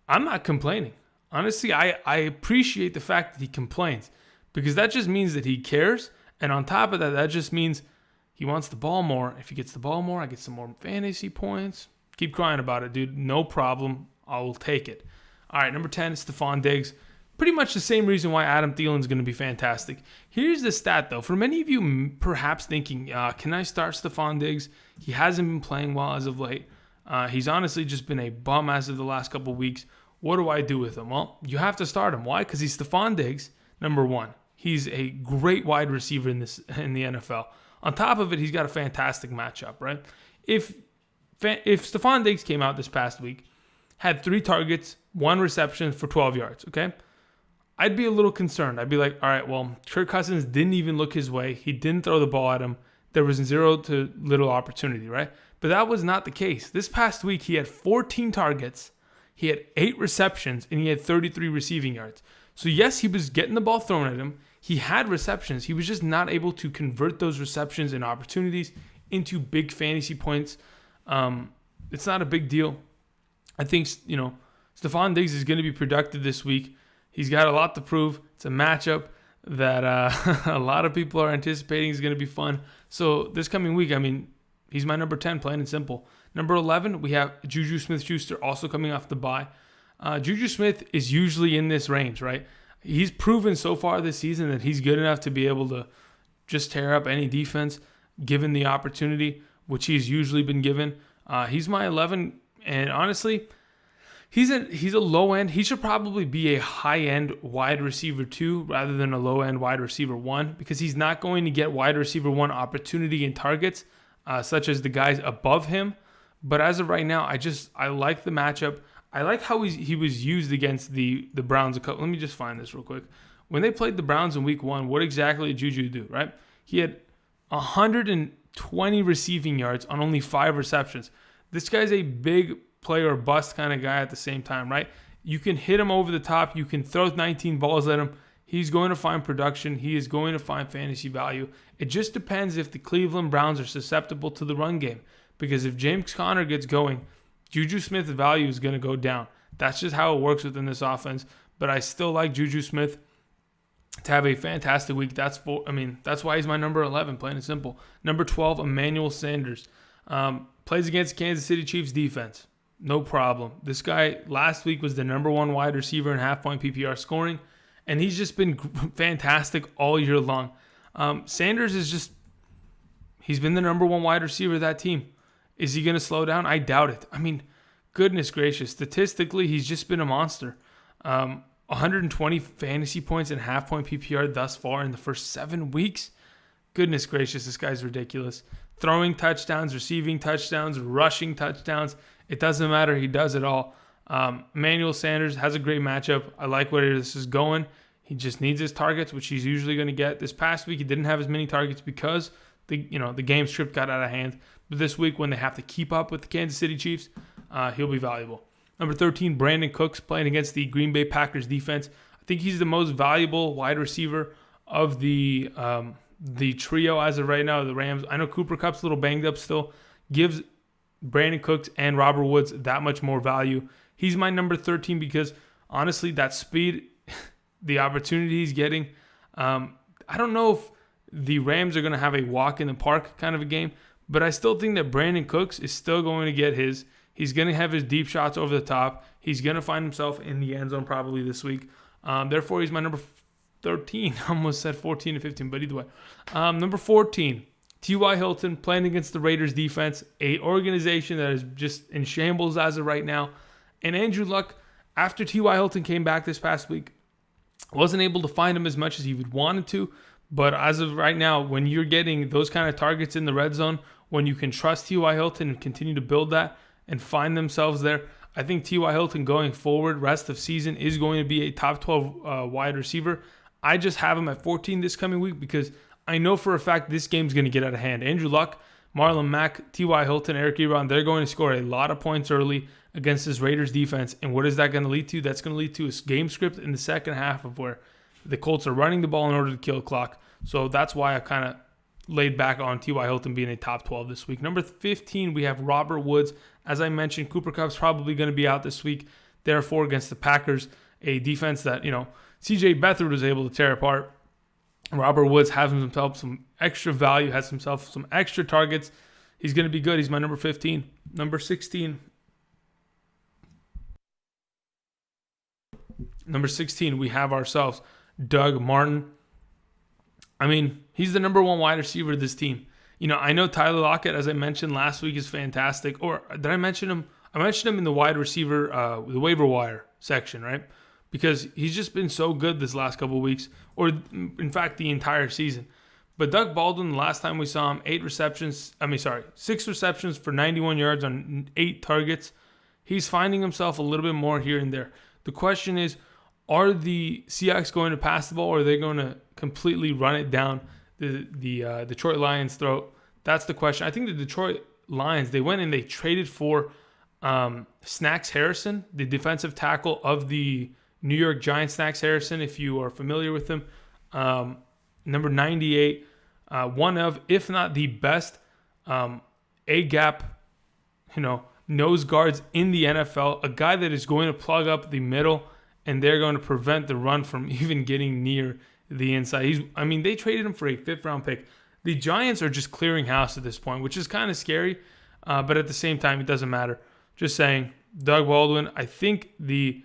I'm not complaining. Honestly, I appreciate the fact that he complains because that just means that he cares. And on top of that, that just means he wants the ball more. If he gets the ball more, I get some more fantasy points. Keep crying about it, dude. No problem. I will take it. All right, number 10 is Stefon Diggs pretty much the same reason why Adam Thielen is going to be fantastic. Here's the stat, though. For many of you perhaps thinking, can I start Stefon Diggs? He hasn't been playing well as of late. He's honestly just been a bum as of the last couple of weeks. What do I do with him? Well, you have to start him. Why? Because he's Stefon Diggs, number one. He's a great wide receiver in the NFL. On top of it, he's got a fantastic matchup, right? If Stefon Diggs came out this past week, had 3 targets, 1 reception for 12 yards, okay? I'd be a little concerned. I'd be like, all right, well, Kirk Cousins didn't even look his way. He didn't throw the ball at him. There was 0 to little opportunity, right? But that was not the case. This past week, he had 14 targets, he had 8 receptions, and he had 33 receiving yards. So yes, he was getting the ball thrown at him. He had receptions. He was just not able to convert those receptions and opportunities into big fantasy points. It's not a big deal. I think, Stefon Diggs is going to be productive this week. He's got a lot to prove. It's a matchup that a lot of people are anticipating is going to be fun. So this coming week, he's my number 10, plain and simple. Number 11, we have Juju Smith-Schuster also coming off the bye. Juju Smith is usually in this range, right? He's proven so far this season that he's good enough to be able to just tear up any defense given the opportunity, which he's usually been given. He's my 11, and honestly, he's a low end. He should probably be a high end wide receiver 2 rather than a low end wide receiver 1, because he's not going to get wide receiver 1 opportunity and targets such as the guys above him. But as of right now, I like the matchup. I like how he was used against the Browns. Let me just find this real quick. When they played the Browns in week 1, what exactly did Juju do, right? He had 120 receiving yards on only 5 receptions. This guy's a big player or bust kind of guy at the same time, right? You can hit him over the top. You can throw 19 balls at him. He's going to find production. He is going to find fantasy value. It just depends if the Cleveland Browns are susceptible to the run game. Because if James Conner gets going, Juju Smith's value is going to go down. That's just how it works within this offense. But I still like Juju Smith to have a fantastic week. That's why he's my number 11, plain and simple. Number 12, Emmanuel Sanders. Plays against Kansas City Chiefs defense. No problem. This guy last week was the number 1 wide receiver in half-point PPR scoring, and he's just been fantastic all year long. Sanders he's been the number 1 wide receiver of that team. Is he going to slow down? I doubt it. Goodness gracious. Statistically, he's just been a monster. 120 fantasy points in half-point PPR thus far in the first 7 weeks. Goodness gracious, this guy's ridiculous. Throwing touchdowns, receiving touchdowns, rushing touchdowns. It doesn't matter. He does it all. Emmanuel Sanders has a great matchup. I like where this is going. He just needs his targets, which he's usually going to get. This past week, he didn't have as many targets because the game script got out of hand. But this week, when they have to keep up with the Kansas City Chiefs, he'll be valuable. Number 13, Brandin Cooks playing against the Green Bay Packers defense. I think he's the most valuable wide receiver of the trio as of right now, the Rams. I know Cooper Kupp's a little banged up still. Gives Brandin Cooks and Robert Woods that much more value. He's my number 13 because, honestly, that speed, the opportunity he's getting, I don't know if the Rams are going to have a walk in the park kind of a game, but I still think that Brandin Cooks is still going to get his. He's going to have his deep shots over the top. He's going to find himself in the end zone probably this week. Therefore, he's my number 13. I almost said 14 and 15, but either way. Number 14, T.Y. Hilton playing against the Raiders defense, a organization that is just in shambles as of right now. And Andrew Luck, after T.Y. Hilton came back this past week, wasn't able to find him as much as he would wanted to. But as of right now, when you're getting those kind of targets in the red zone, when you can trust T.Y. Hilton and continue to build that and find themselves there, I think T.Y. Hilton going forward, rest of season, is going to be a top 12 wide receiver. I just have him at 14 this coming week because I know for a fact this game's going to get out of hand. Andrew Luck, Marlon Mack, T.Y. Hilton, Eric Ebron, they're going to score a lot of points early against this Raiders defense. And what is that going to lead to? That's going to lead to a game script in the second half of where the Colts are running the ball in order to kill the clock. So that's why I kind of laid back on T.Y. Hilton being a top 12 this week. Number 15, we have Robert Woods. As I mentioned, Cooper Kupp's probably going to be out this week. Therefore, against the Packers, a defense that, C.J. Beathard was able to tear apart. Robert Woods has himself some extra value, has himself some extra targets. He's going to be good. He's my number 15. Number 16. Number 16, we have ourselves Doug Martin. I mean, he's the number one wide receiver of this team. I know Tyler Lockett, as I mentioned last week, is fantastic. Or did I mention him? I mentioned him in the wide receiver, the waiver wire section, right? Because he's just been so good this last couple of weeks, or in fact, the entire season. But Doug Baldwin, the last time we saw him, 6 receptions for 91 yards on 8 targets. He's finding himself a little bit more here and there. The question is, are the Seahawks going to pass the ball, or are they going to completely run it down the Detroit Lions' throat? That's the question. I think the Detroit Lions, they went and they traded for Snacks Harrison, the defensive tackle of the New York Giants. Snacks Harrison, if you are familiar with him, number 98, one of, if not the best, A-gap, nose guards in the NFL, a guy that is going to plug up the middle, and they're going to prevent the run from even getting near the inside. They traded him for a 5th-round pick. The Giants are just clearing house at this point, which is kind of scary, but at the same time, it doesn't matter. Just saying, Doug Baldwin, I think the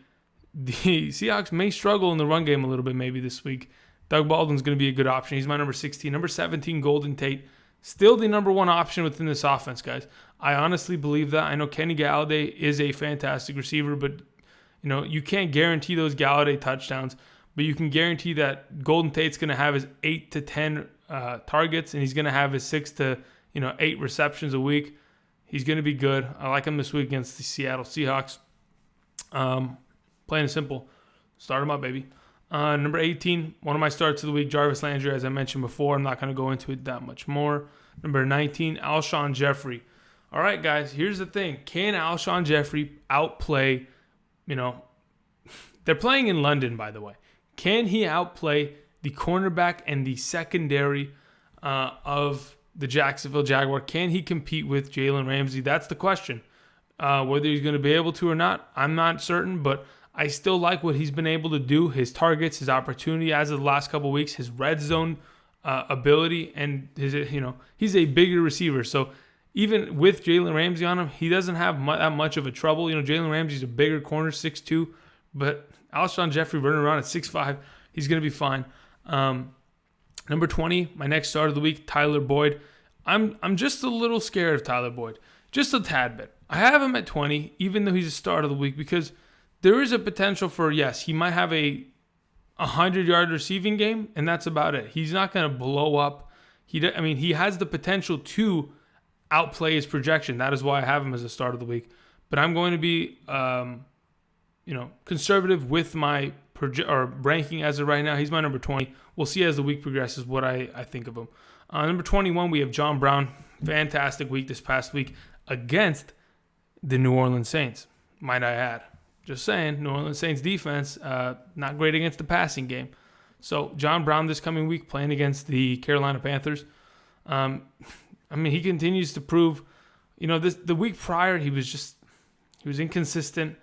Seahawks may struggle in the run game a little bit maybe this week. Doug Baldwin's going to be a good option. He's my number 16. Number 17, Golden Tate. Still the number one option within this offense, guys. I honestly believe that. I know Kenny Galladay is a fantastic receiver, but you can't guarantee those Galladay touchdowns, but you can guarantee that Golden Tate's going to have his 8 to 10 targets, and he's going to have his 6 to 8 receptions a week. He's going to be good. I like him this week against the Seattle Seahawks. Plain and simple. Start him up, baby. Number 18, one of my starts of the week, Jarvis Landry, as I mentioned before. I'm not going to go into it that much more. Number 19, Alshon Jeffery. All right, guys, here's the thing. Can Alshon Jeffery outplay, they're playing in London, by the way. Can he outplay the cornerback and the secondary of the Jacksonville Jaguars? Can he compete with Jalen Ramsey? That's the question. Whether he's going to be able to or not, I'm not certain, but I still like what he's been able to do, his targets, his opportunity as of the last couple of weeks, his red zone ability, and he's a bigger receiver. So even with Jalen Ramsey on him, he doesn't have that much of a trouble. Jalen Ramsey's a bigger corner, 6'2", but Alshon Jeffery running around at 6'5", he's going to be fine. Number 20, my next start of the week, Tyler Boyd. I'm just a little scared of Tyler Boyd, just a tad bit. I have him at 20, even though he's a start of the week, because there is a potential for, yes, he might have a 100-yard receiving game, and that's about it. He's not going to blow up. He has the potential to outplay his projection. That is why I have him as a start of the week. But I'm going to be, conservative with my ranking as of right now. He's my number 20. We'll see as the week progresses what I think of him. Number 21, we have John Brown. Fantastic week this past week against the New Orleans Saints, might I add. Just saying, New Orleans Saints defense, not great against the passing game. So John Brown this coming week playing against the Carolina Panthers. He continues to prove, the week prior he was inconsistent,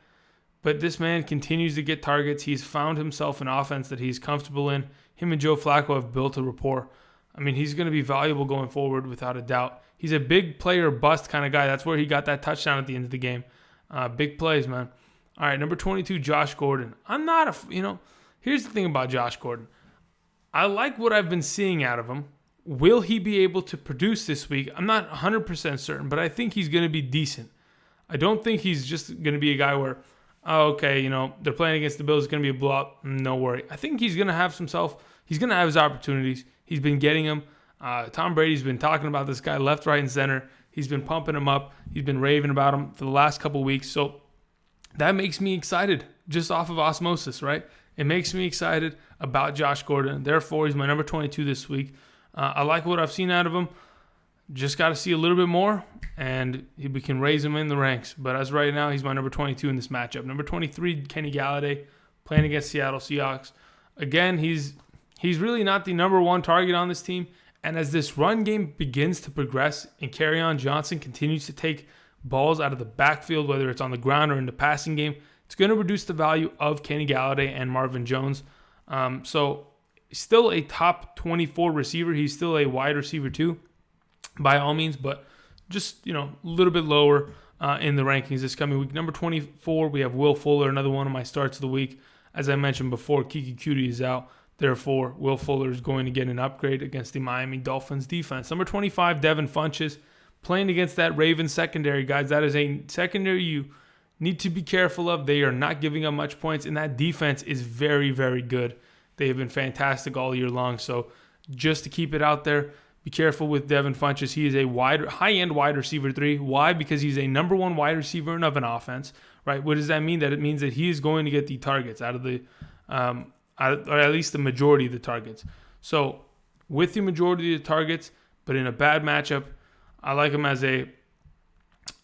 but this man continues to get targets. He's found himself an offense that he's comfortable in. Him and Joe Flacco have built a rapport. He's going to be valuable going forward without a doubt. He's a big player bust kind of guy. That's where he got that touchdown at the end of the game. Big plays, man. All right, number 22, Josh Gordon. Here's the thing about Josh Gordon. I like what I've been seeing out of him. Will he be able to produce this week? I'm not 100% certain, but I think he's going to be decent. I don't think he's just going to be a guy where, they're playing against the Bills, it's going to be a blowout. No worry. I think he's going to have he's going to have his opportunities. He's been getting them. Tom Brady's been talking about this guy left, right, and center. He's been pumping him up. He's been raving about him for the last couple weeks. So that makes me excited just off of osmosis, right? It makes me excited about Josh Gordon. Therefore, he's my number 22 this week. I like what I've seen out of him. Just got to see a little bit more, and we can raise him in the ranks. But as right now, he's my number 22 in this matchup. Number 23, Kenny Galladay, playing against Seattle Seahawks. Again, he's really not the number one target on this team. And as this run game begins to progress and Kerryon Johnson continues to take balls out of the backfield, whether it's on the ground or in the passing game, it's going to reduce the value of Kenny Galladay and Marvin Jones. So still a top 24 receiver. He's still a wide receiver too, by all means, but just, a little bit lower in the rankings this coming week. Number 24, we have Will Fuller, another one of my starts of the week As I mentioned before, Kiki Cutie is out. Therefore, Will Fuller is going to get an upgrade against the Miami Dolphins defense. Number 25, Devin Funchess, playing against that Ravens secondary, guys. That is a secondary you need to be careful of. They are not giving up much points, and that defense is very, very good. They have been fantastic all year long. So just to keep it out there, be careful with Devin Funchess. He is a high-end wide receiver 3. Why? Because he's a number 1 wide receiver of an offense, right? What does that mean? That it means that he is going to get the targets out of the or at least the majority of the targets. So with the majority of the targets, but in a bad matchup, I like him as a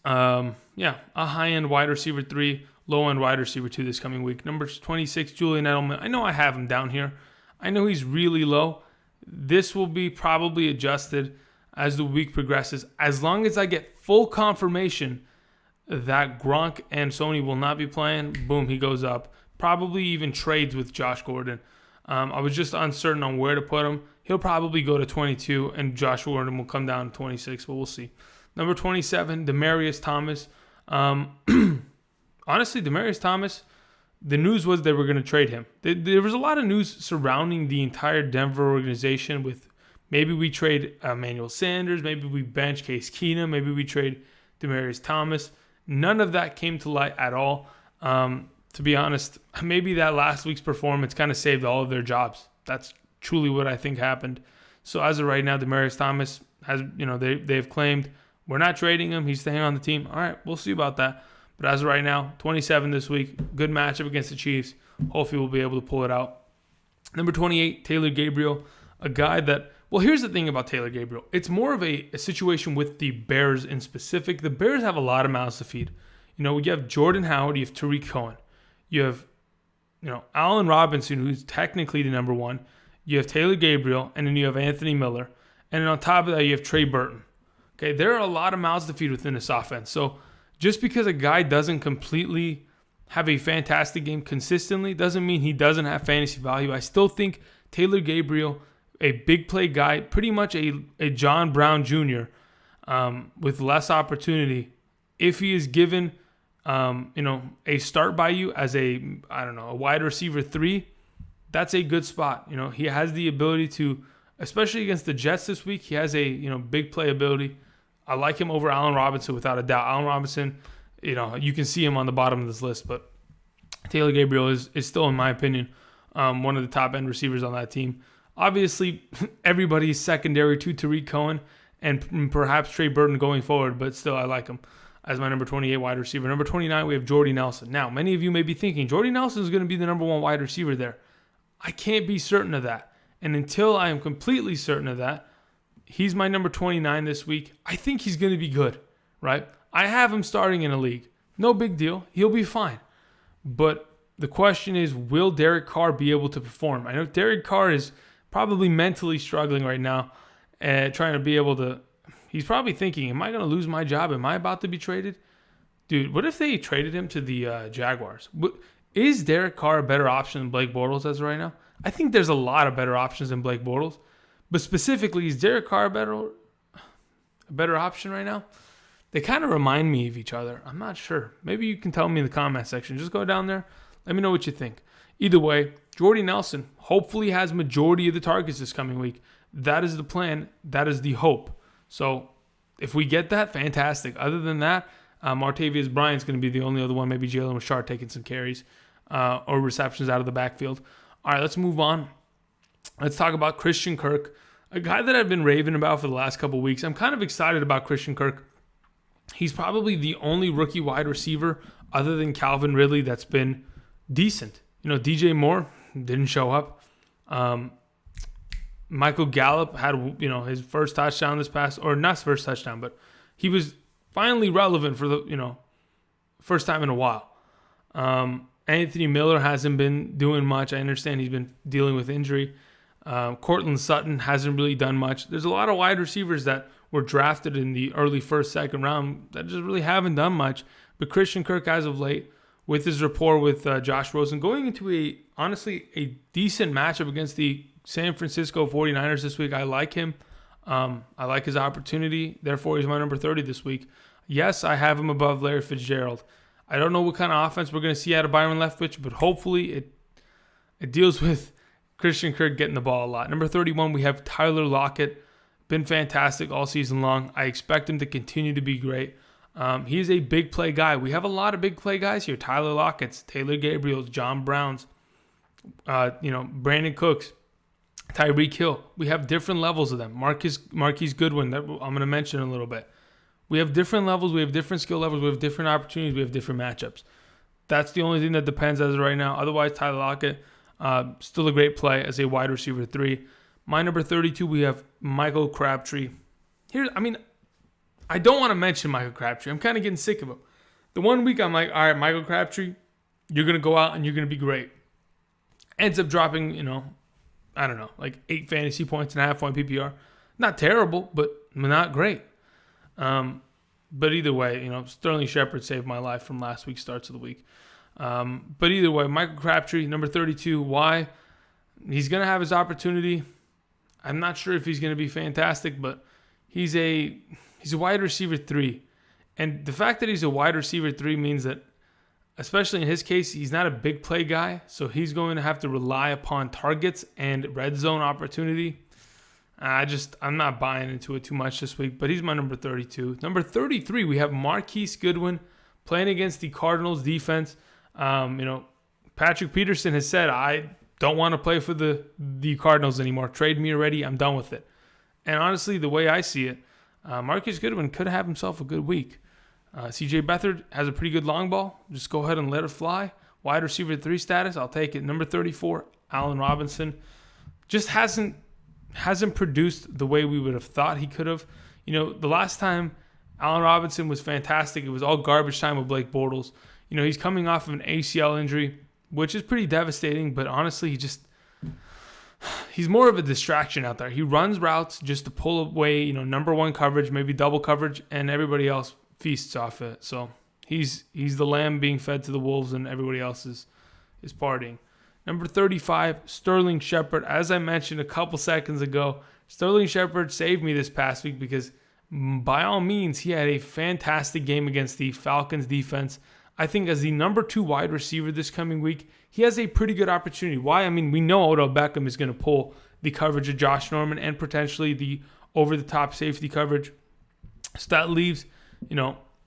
high-end wide receiver 3, low-end wide receiver 2 this coming week. Number 26, Julian Edelman. I know I have him down here. I know he's really low. This will be probably adjusted as the week progresses. As long as I get full confirmation that Gronk and Sony will not be playing, boom, he goes up. Probably even trades with Josh Gordon. I was just uncertain on where to put him. He'll probably go to 22, and Josh Gordon will come down to 26, but we'll see. Number 27, Demaryius Thomas. Honestly, Demaryius Thomas, the news was they were going to trade him. There was a lot of news surrounding the entire Denver organization with maybe we trade Emmanuel Sanders, maybe we bench Case Keenum, maybe we trade Demaryius Thomas. None of that came to light at all. To be honest, maybe that last week's performance kind of saved all of their jobs. That's truly what I think happened. So as of right now, Demaryius Thomas has, they've claimed we're not trading him. He's staying on the team. All right, we'll see about that. But as of right now, 27 this week, good matchup against the Chiefs. Hopefully we'll be able to pull it out. Number 28, Taylor Gabriel, a guy that, well, here's the thing about Taylor Gabriel. It's more of a situation with the Bears in specific. The Bears have a lot of mouths to feed. You have Jordan Howard, you have Tyreek Cohen. You have, Allen Robinson, who's technically the number 1. You have Taylor Gabriel, and then you have Anthony Miller. And then on top of that, you have Trey Burton. Okay, there are a lot of mouths to feed within this offense. So just because a guy doesn't completely have a fantastic game consistently doesn't mean he doesn't have fantasy value. I still think Taylor Gabriel, a big play guy, pretty much a John Brown Jr. With less opportunity, if he is given a start by you as a wide receiver 3, that's a good spot. He has the ability to, especially against the Jets this week, he has a, big play ability. I like him over Allen Robinson without a doubt. Allen Robinson, you can see him on the bottom of this list, but Taylor Gabriel is still, in my opinion, one of the top end receivers on that team. Obviously, everybody's secondary to Tyreek Cohen and perhaps Trey Burton going forward, but still, I like him as my number 28 wide receiver. Number 29, we have Jordy Nelson. Now, many of you may be thinking, Jordy Nelson is going to be the number 1 wide receiver there. I can't be certain of that. And until I am completely certain of that, he's my number 29 this week. I think he's going to be good, right? I have him starting in a league. No big deal. He'll be fine. But the question is, will Derek Carr be able to perform? I know Derek Carr is probably mentally struggling right now, trying to be able to. He's probably thinking, am I going to lose my job? Am I about to be traded? Dude, what if they traded him to the Jaguars? Is Derek Carr a better option than Blake Bortles as of right now? I think there's a lot of better options than Blake Bortles. But specifically, is Derek Carr a better option right now? They kind of remind me of each other. I'm not sure. Maybe you can tell me in the comment section. Just go down there. Let me know what you think. Either way, Jordy Nelson hopefully has majority of the targets this coming week. That is the plan. That is the hope. So if we get that, fantastic. Other than that, Martavius Bryant's going to be the only other one. Maybe Jalen Richard taking some carries or receptions out of the backfield. All right, let's move on. Let's talk about Christian Kirk, a guy that I've been raving about for the last couple of weeks. I'm kind of excited about Christian Kirk. He's probably the only rookie wide receiver other than Calvin Ridley that's been decent. DJ Moore didn't show up. Michael Gallup had, his first touchdown this past, or not his first touchdown, but he was finally relevant for the, first time in a while. Anthony Miller hasn't been doing much. I understand he's been dealing with injury. Cortland Sutton hasn't really done much. There's a lot of wide receivers that were drafted in the early first, second round that just really haven't done much. But Christian Kirk, as of late, with his rapport with Josh Rosen, going into honestly a decent matchup against the San Francisco 49ers this week. I like him. I like his opportunity. Therefore, he's my number 30 this week. Yes, I have him above Larry Fitzgerald. I don't know what kind of offense we're going to see out of Byron Leftwich, but hopefully it deals with Christian Kirk getting the ball a lot. Number 31, we have Tyler Lockett. Been fantastic all season long. I expect him to continue to be great. He's a big play guy. We have a lot of big play guys here. Tyler Lockett's, Taylor Gabriel's, John Brown's, Brandin Cooks, Tyreek Hill. We have different levels of them. Marquise Goodwin, that I'm going to mention in a little bit. We have different levels. We have different skill levels. We have different opportunities. We have different matchups. That's the only thing that depends as of right now. Otherwise, Tyler Lockett, still a great play as a wide receiver 3. My number 32, we have Michael Crabtree. I don't want to mention Michael Crabtree. I'm kind of getting sick of him. The one week I'm like, all right, Michael Crabtree, you're going to go out and you're going to be great. Ends up dropping, like 8 fantasy points and a half point PPR. Not terrible, but not great. But either way, Sterling Shepard saved my life from last week's starts of the week. But either way, Michael Crabtree, number 32. Why? He's going to have his opportunity. I'm not sure if he's going to be fantastic, but he's a wide receiver 3. And the fact that he's a wide receiver 3 means that, especially in his case, he's not a big play guy. So he's going to have to rely upon targets and red zone opportunity. I'm not buying into it too much this week, but he's my number 32. Number 33, we have Marquise Goodwin playing against the Cardinals defense. Patrick Peterson has said, I don't want to play for the Cardinals anymore. Trade me already. I'm done with it. And honestly, the way I see it, Marquise Goodwin could have himself a good week. CJ Beathard has a pretty good long ball. Just go ahead and let it fly. Wide receiver 3 status, I'll take it. Number 34, Allen Robinson. Just hasn't produced the way we would have thought he could have. The last time Allen Robinson was fantastic, it was all garbage time with Blake Bortles. He's coming off of an ACL injury, which is pretty devastating, but honestly, he's more of a distraction out there. He runs routes just to pull away, number 1 coverage, maybe double coverage, and everybody else feasts off it. So he's the lamb being fed to the wolves, and everybody else is partying. Number 35, Sterling Shepard. As I mentioned a couple seconds ago, Sterling Shepard saved me this past week because by all means, he had a fantastic game against the Falcons defense. I think as the number 2 wide receiver this coming week, he has a pretty good opportunity. Why? We know Odell Beckham is going to pull the coverage of Josh Norman and potentially the over-the-top safety coverage. So that leaves,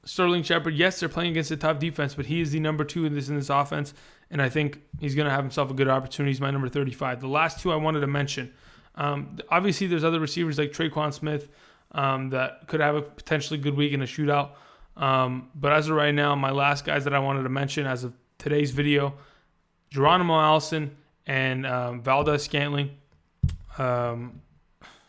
Sterling Shepard. Yes, they're playing against a tough defense, but he is the number 2 in this offense, and I think he's going to have himself a good opportunity. He's my number 35. The last 2 I wanted to mention, obviously there's other receivers like Traquan Smith that could have a potentially good week in a shootout. But as of right now, my last guys that I wanted to mention as of today's video, Geronimo Allison and Valdez-Scantling.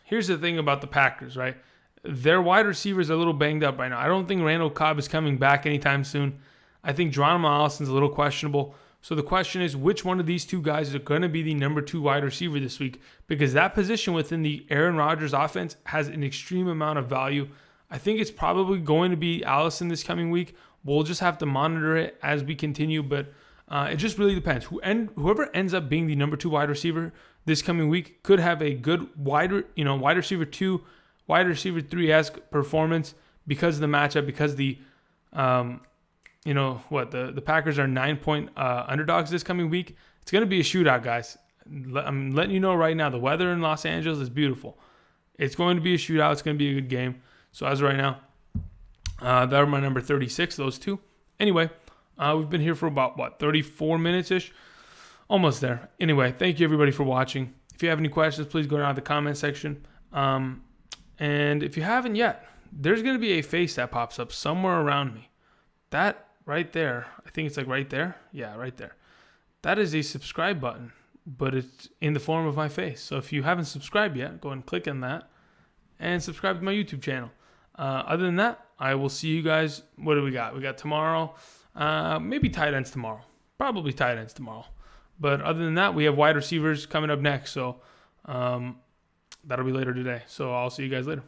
Here's the thing about the Packers, right? Their wide receivers are a little banged up right now. I don't think Randall Cobb is coming back anytime soon. I think Geronimo Allison's a little questionable. So the question is, which one of these 2 guys are going to be the number 2 wide receiver this week? Because that position within the Aaron Rodgers offense has an extreme amount of value. I think it's probably going to be Allison this coming week. We'll just have to monitor it as we continue, but it just really depends. Whoever ends up being the number 2 wide receiver this coming week could have a good wide receiver 2, wide receiver 3-esque performance because of the matchup, because the Packers are 9-point underdogs this coming week. It's going to be a shootout, guys. I'm letting you know right now, the weather in Los Angeles is beautiful. It's going to be a shootout. It's going to be a good game. So as of right now, that are my number 36, those 2. Anyway, we've been here for about, 34 minutes-ish? Almost there. Anyway, thank you everybody for watching. If you have any questions, please go down to the comment section. And if you haven't yet, there's going to be a face that pops up somewhere around me. That right there, I think it's like right there. Yeah, right there. That is a subscribe button, but it's in the form of my face. So if you haven't subscribed yet, go ahead and click on that and subscribe to my YouTube channel. Other than that, I will see you guys. What do we got? We got tomorrow. Maybe tight ends tomorrow. Probably tight ends tomorrow. But other than that, we have wide receivers coming up next. So that'll be later today. So I'll see you guys later.